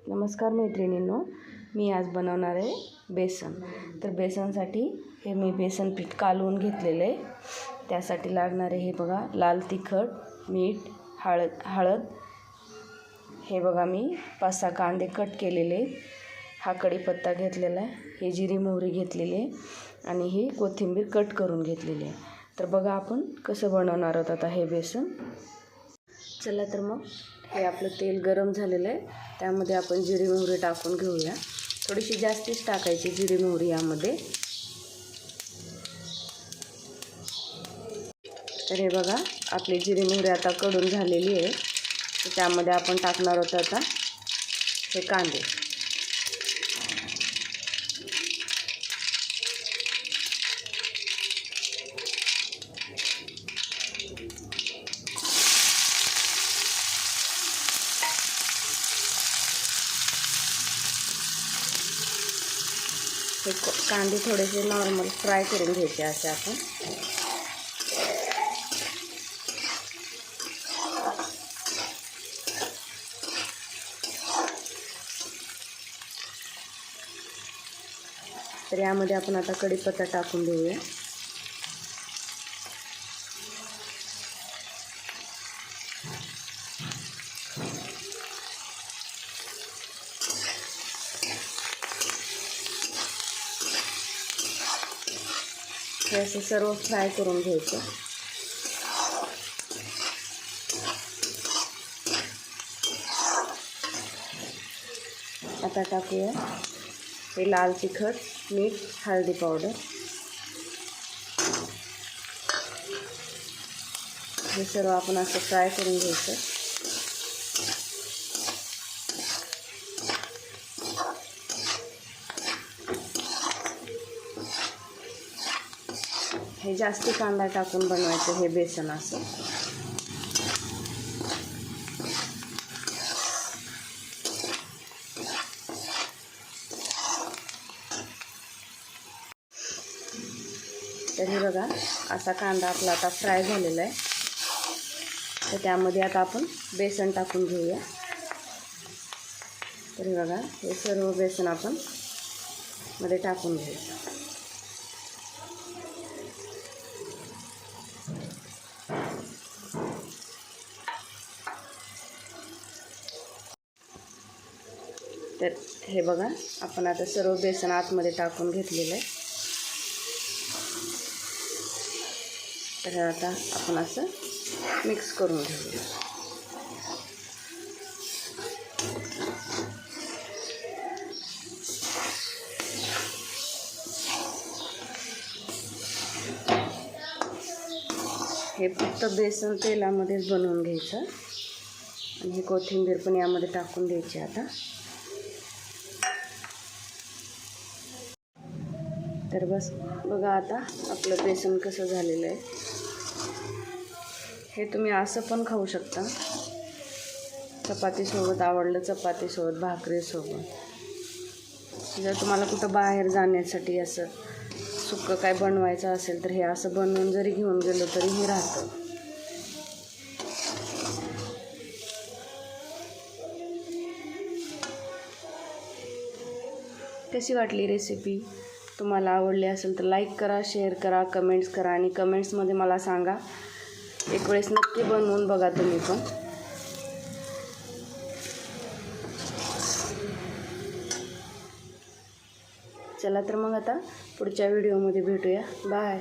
नमस्कार मैत्रिणींनो, मी आज बनवणार आहे बेसन. तर बेसनसाठी हे मी बेसन पीठ कालवून घेतलेलं आहे. त्यासाठी लागणारे हे बघा, लाल तिखट, मीठ, हळद. हे बघा मी 5-6 कांदे कट केलेले, हा कढीपत्ता घेतलेला आहे, हे जिरी मोहरी घेतलेली आहे आणि ही कोथिंबीर कट करून घेतलेली आहे. तर बघा आपण कसं बनवणार आहोत आता हे बेसन. चला तर मग हे आपलं तेल गरम झालेलं आहे, त्यामध्ये आपण जिरी मोहरी टाकून घेऊया. थोडीशी जास्तीच टाकायची जिरी मोहरी यामध्ये. तर हे बघा आपली जिरी मोहरी आता कडून झालेली आहे. तर त्यामध्ये आपण टाकणार आहोत आता हे कांदे. हे कांदे थोडेसे नॉर्मल फ्राय करून घ्यायचे असे आपण. तर यामध्ये आपण आता कढीपत्ता टाकून देऊया. हे असं सर्व फ्राय करून घ्यायचं. आता टाकूया हे लाल तिखट, मीठ, हळदी पावडर. हे सर्व आपण असं फ्राय करून घ्यायचं. हे जास्ती कांदा टाकून बनवायचं हे बेसन असं. तर हे बघा असा कांदा आपला आता फ्राय झालेला आहे. तर त्यामध्ये आता आपण बेसन टाकून घेऊया. तर हे बघा हे सर्व बेसन आपण मध्ये टाकून घ्यायचं. तर हे बघा आपण आता सर्व बेसन आतमध्ये टाकून घेतलेलं आहे. तर आता आपण असं मिक्स करून घेऊया. हे फक्त बेसन तेलामध्येच बनवून घ्यायचं आणि हे कोथिंबीर पण यामध्ये टाकून द्यायची. आता तर बस बघा आता आपलं बेसन कसं झालेलं आहे. हे तुम्ही असं पण खाऊ शकता, चपातीसोबत आवडलं, चपातीसोबत, भाकरीसोबत. जर तुम्हाला कुठं बाहेर जाण्यासाठी असं सुक्कं काय बनवायचं असेल तर हे असं बनवून जरी घेऊन गेलो तरी हे राहतं. कशी वाटली रेसिपी? तुम्हाला आवडली असेल तर लाईक करा, शेअर करा, कमेंट्स करा आणि कमेंट्समध्ये मला सांगा. एक वेळेस नक्की बनवून बघा तुम्ही पण. चला तर मग आता पुढच्या व्हिडिओमध्ये भेटूया. बाय.